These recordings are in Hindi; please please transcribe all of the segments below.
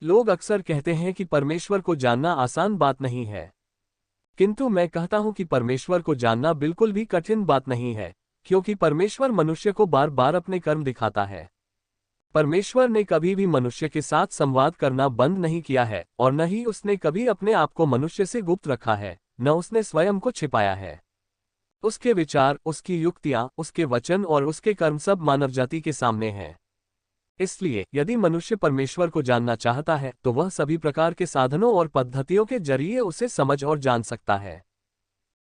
लोग अक्सर कहते हैं कि परमेश्वर को जानना आसान बात नहीं है, किंतु मैं कहता हूं कि परमेश्वर को जानना बिल्कुल भी कठिन बात नहीं है, क्योंकि परमेश्वर मनुष्य को बार बार अपने कर्म दिखाता है। परमेश्वर ने कभी भी मनुष्य के साथ संवाद करना बंद नहीं किया है, और न ही उसने कभी अपने आप को मनुष्य से गुप्त रखा है, न उसने स्वयं को छिपाया है। उसके विचार, उसकी युक्तियां, उसके वचन और उसके कर्म सब मानवजाति के सामने हैं। इसलिए यदि मनुष्य परमेश्वर को जानना चाहता है तो वह सभी प्रकार के साधनों और पद्धतियों के जरिए उसे समझ और जान सकता है।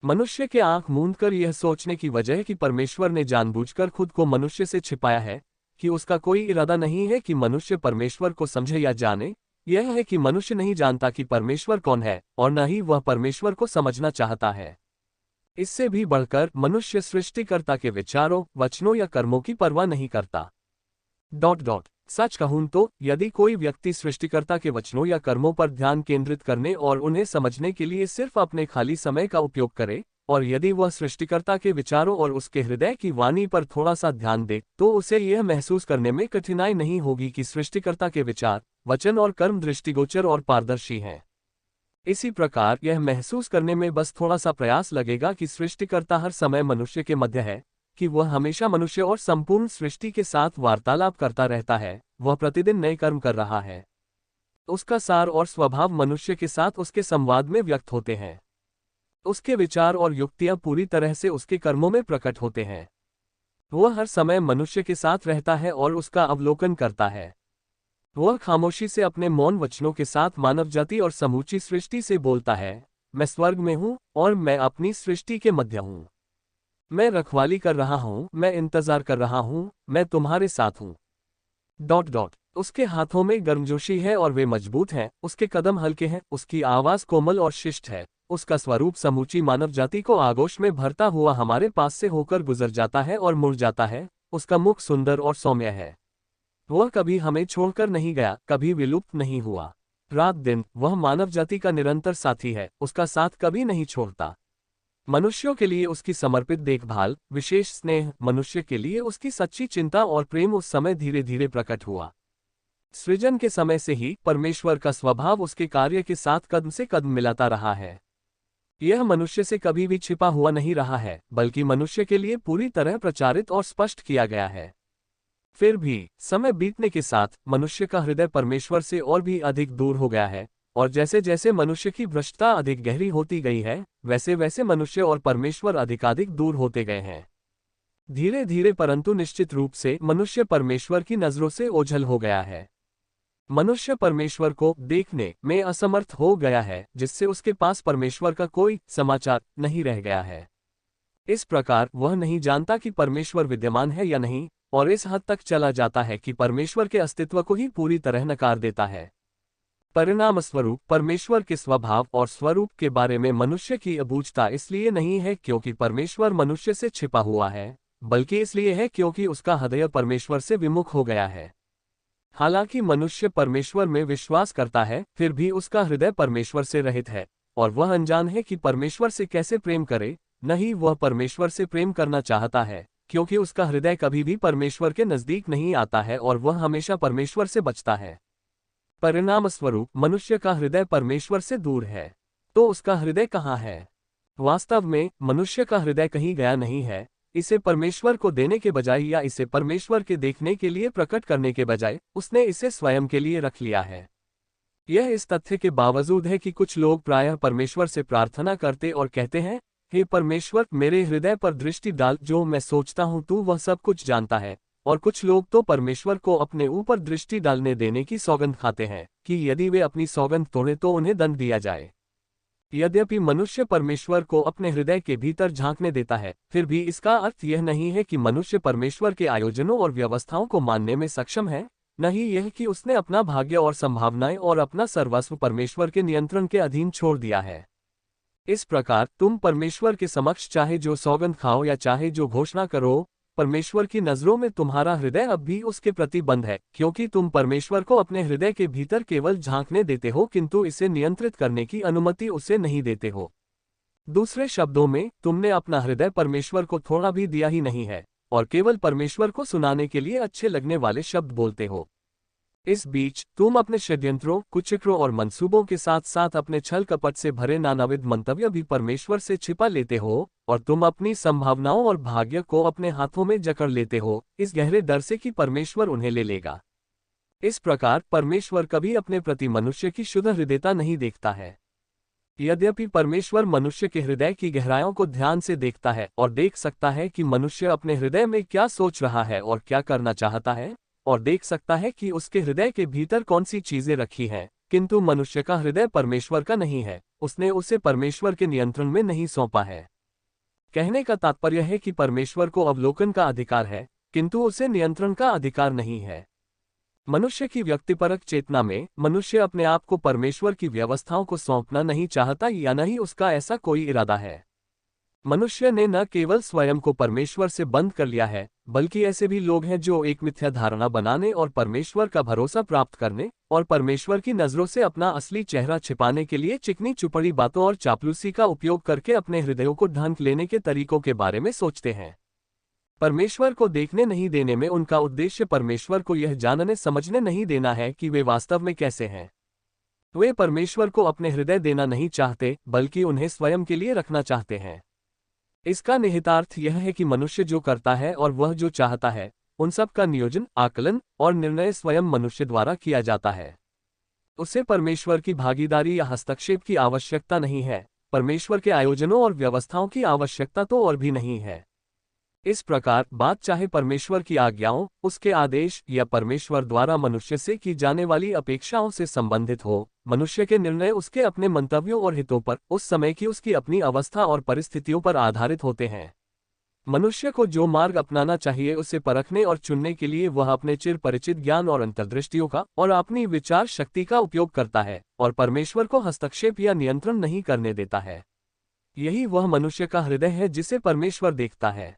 मनुष्य के आंख मूंदकर यह सोचने की वजह कि परमेश्वर ने जानबूझकर खुद को मनुष्य से छिपाया है, कि उसका कोई इरादा नहीं है कि मनुष्य परमेश्वर को समझे या जाने, यह है कि मनुष्य नहीं जानता कि परमेश्वर कौन है और न ही वह परमेश्वर को समझना चाहता है। इससे भी बढ़कर मनुष्य सृष्टिकर्ता के विचारों, वचनों या कर्मों की परवाह नहीं करता। सच कहूं तो यदि कोई व्यक्ति सृष्टिकर्ता के वचनों या कर्मों पर ध्यान केंद्रित करने और उन्हें समझने के लिए सिर्फ अपने खाली समय का उपयोग करे, और यदि वह सृष्टिकर्ता के विचारों और उसके हृदय की वाणी पर थोड़ा सा ध्यान दे, तो उसे यह महसूस करने में कठिनाई नहीं होगी कि सृष्टिकर्ता के विचार, वचन और कर्म दृष्टिगोचर और पारदर्शी हैं। इसी प्रकार यह महसूस करने में बस थोड़ा सा प्रयास लगेगा कि सृष्टिकर्ता हर समय मनुष्य के मध्य है, कि वह हमेशा मनुष्य और संपूर्ण सृष्टि के साथ वार्तालाप करता रहता है, वह प्रतिदिन नए कर्म कर रहा है। उसका सार और स्वभाव मनुष्य के साथ उसके संवाद में व्यक्त होते हैं। उसके विचार और युक्तियां पूरी तरह से उसके कर्मों में प्रकट होते हैं। वह हर समय मनुष्य के साथ रहता है और उसका अवलोकन करता है। वह खामोशी से अपने मौन वचनों के साथ मानव जाति और समूची सृष्टि से बोलता है, मैं स्वर्ग में हूं और मैं अपनी सृष्टि के मध्य हूं। मैं रखवाली कर रहा हूं, मैं इंतजार कर रहा हूं, मैं तुम्हारे साथ हूं। उसके हाथों में गर्मजोशी है और वे मजबूत हैं, उसके कदम हल्के हैं, उसकी आवाज कोमल और शिष्ट है, उसका स्वरूप समूची मानव जाति को आगोश में भरता हुआ हमारे पास से होकर गुजर जाता है और मुड़ जाता है, उसका मुख सुंदर और सौम्य है। वह कभी हमें छोड़कर नहीं गया, कभी विलुप्त नहीं हुआ। रात दिन वह मानव जाति का निरंतर साथी है, उसका साथ कभी नहीं छोड़ता। मनुष्यों के लिए उसकी समर्पित देखभाल, विशेष स्नेह, मनुष्य के लिए उसकी सच्ची चिंता और प्रेम उस समय धीरे धीरे प्रकट हुआ। सृजन के समय से ही परमेश्वर का स्वभाव उसके कार्य के साथ कदम से कदम मिलाता रहा है। यह मनुष्य से कभी भी छिपा हुआ नहीं रहा है, बल्कि मनुष्य के लिए पूरी तरह प्रचारित और स्पष्ट किया गया है। फिर भी समय बीतने के साथ मनुष्य का हृदय परमेश्वर से और भी अधिक दूर हो गया है, और जैसे जैसे मनुष्य की भ्रष्टता अधिक गहरी होती गई है, वैसे वैसे मनुष्य और परमेश्वर अधिकाधिक दूर होते गए हैं। धीरे धीरे परंतु निश्चित रूप से मनुष्य परमेश्वर की नजरों से ओझल हो गया है। मनुष्य परमेश्वर को देखने में असमर्थ हो गया है, जिससे उसके पास परमेश्वर का कोई समाचार नहीं रह गया है। इस प्रकार वह नहीं जानता कि परमेश्वर विद्यमान है या नहीं, और इस हद तक चला जाता है कि परमेश्वर के अस्तित्व को ही पूरी तरह नकार देता है। परिणाम स्वरूप परमेश्वर के स्वभाव और स्वरूप के बारे में मनुष्य की अबूझता इसलिए नहीं है क्योंकि परमेश्वर मनुष्य से छिपा हुआ है, बल्कि इसलिए है क्योंकि उसका हृदय परमेश्वर से विमुख हो गया है। हालांकि मनुष्य परमेश्वर में विश्वास करता है, फिर भी उसका हृदय परमेश्वर से रहित है, और वह अनजान है कि परमेश्वर से कैसे प्रेम करे, न ही वह परमेश्वर से प्रेम करना चाहता है, क्योंकि उसका हृदय कभी भी परमेश्वर के नजदीक नहीं आता है और वह हमेशा परमेश्वर से बचता है। परिणाम स्वरूप मनुष्य का हृदय परमेश्वर से दूर है। तो उसका हृदय कहाँ है? वास्तव में मनुष्य का हृदय कहीं गया नहीं है। इसे परमेश्वर को देने के बजाय या इसे परमेश्वर के देखने के लिए प्रकट करने के बजाय उसने इसे स्वयं के लिए रख लिया है। यह इस तथ्य के बावजूद है कि कुछ लोग प्रायः परमेश्वर से प्रार्थना करते और कहते हैं, हे परमेश्वर, मेरे हृदय पर दृष्टि डाल, जो मैं सोचता हूँ तू वह सब कुछ जानता है। और कुछ लोग तो परमेश्वर को अपने ऊपर दृष्टि डालने देने की सौगंध खाते हैं कि यदि वे अपनी सौगंध तोड़े तो उन्हें दंड दिया जाए। यद्यपि मनुष्य परमेश्वर को अपने हृदय के भीतर झांकने देता है, फिर भी इसका अर्थ यह नहीं है कि मनुष्य परमेश्वर के आयोजनों और व्यवस्थाओं को मानने में सक्षम है, न ही यह कि उसने अपना भाग्य और संभावनाएं और अपना सर्वस्व परमेश्वर के नियंत्रण के अधीन छोड़ दिया है। इस प्रकार तुम परमेश्वर के समक्ष चाहे जो सौगंध खाओ या चाहे जो घोषणा करो, परमेश्वर की नजरों में तुम्हारा हृदय अब भी उसके प्रति बंद है, क्योंकि तुम परमेश्वर को अपने हृदय के भीतर केवल झांकने देते हो, किंतु इसे नियंत्रित करने की अनुमति उसे नहीं देते हो। दूसरे शब्दों में, तुमने अपना हृदय परमेश्वर को थोड़ा भी दिया ही नहीं है, और केवल परमेश्वर को सुनाने के लिए अच्छे लगने वाले शब्द बोलते हो। इस बीच तुम अपने षड्यंत्रों, कुचक्रों और मंसूबों के साथ साथ अपने छल कपट से भरे नानाविध मंतव्य भी परमेश्वर से छिपा लेते हो, और तुम अपनी संभावनाओं और भाग्य को अपने हाथों में जकड़ लेते हो, इस गहरे डर से कि परमेश्वर उन्हें ले लेगा। इस प्रकार परमेश्वर कभी अपने प्रति मनुष्य की शुद्ध हृदयता नहीं देखता है। यद्यपि परमेश्वर मनुष्य के हृदय की गहराइयों को ध्यान से देखता है और देख सकता है कि मनुष्य अपने हृदय में क्या सोच रहा है और क्या करना चाहता है, और देख सकता है कि उसके हृदय के भीतर कौन सी चीजें रखी हैं, किंतु मनुष्य का हृदय परमेश्वर का नहीं है, उसने उसे परमेश्वर के नियंत्रण में नहीं सौंपा है। कहने का तात्पर्य है कि परमेश्वर को अवलोकन का अधिकार है, किंतु उसे नियंत्रण का अधिकार नहीं है। मनुष्य की व्यक्तिपरक चेतना में मनुष्य अपने आप को परमेश्वर की व्यवस्थाओं को सौंपना नहीं चाहता या न ही उसका ऐसा कोई इरादा है। मनुष्य ने न केवल स्वयं को परमेश्वर से बंद कर लिया है, बल्कि ऐसे भी लोग हैं जो एक मिथ्या धारणा बनाने और परमेश्वर का भरोसा प्राप्त करने और परमेश्वर की नजरों से अपना असली चेहरा छिपाने के लिए चिकनी चुपड़ी बातों और चापलूसी का उपयोग करके अपने हृदयों को ढंक लेने के तरीकों के बारे में सोचते हैं। परमेश्वर को देखने नहीं देने में उनका उद्देश्य परमेश्वर को यह जानने समझने नहीं देना है कि वे वास्तव में कैसे हैं। वे परमेश्वर को अपने हृदय देना नहीं चाहते, बल्कि उन्हें स्वयं के लिए रखना चाहते हैं। इसका निहितार्थ यह है कि मनुष्य जो करता है और वह जो चाहता है, उन सब का नियोजन, आकलन और निर्णय स्वयं मनुष्य द्वारा किया जाता है। उसे परमेश्वर की भागीदारी या हस्तक्षेप की आवश्यकता नहीं है, परमेश्वर के आयोजनों और व्यवस्थाओं की आवश्यकता तो और भी नहीं है। इस प्रकार बात चाहे परमेश्वर की आज्ञाओं, उसके आदेश या परमेश्वर द्वारा मनुष्य से की जाने वाली अपेक्षाओं से संबंधित हो, मनुष्य के निर्णय उसके अपने मंतव्यों और हितों पर, उस समय की उसकी अपनी अवस्था और परिस्थितियों पर आधारित होते हैं। मनुष्य को जो मार्ग अपनाना चाहिए उसे परखने और चुनने के लिए वह अपने चिर परिचित ज्ञान और अंतर्दृष्टियों का और अपनी विचार शक्ति का उपयोग करता है, और परमेश्वर को हस्तक्षेप या नियंत्रण नहीं करने देता है। यही वह मनुष्य का हृदय है जिसे परमेश्वर देखता है।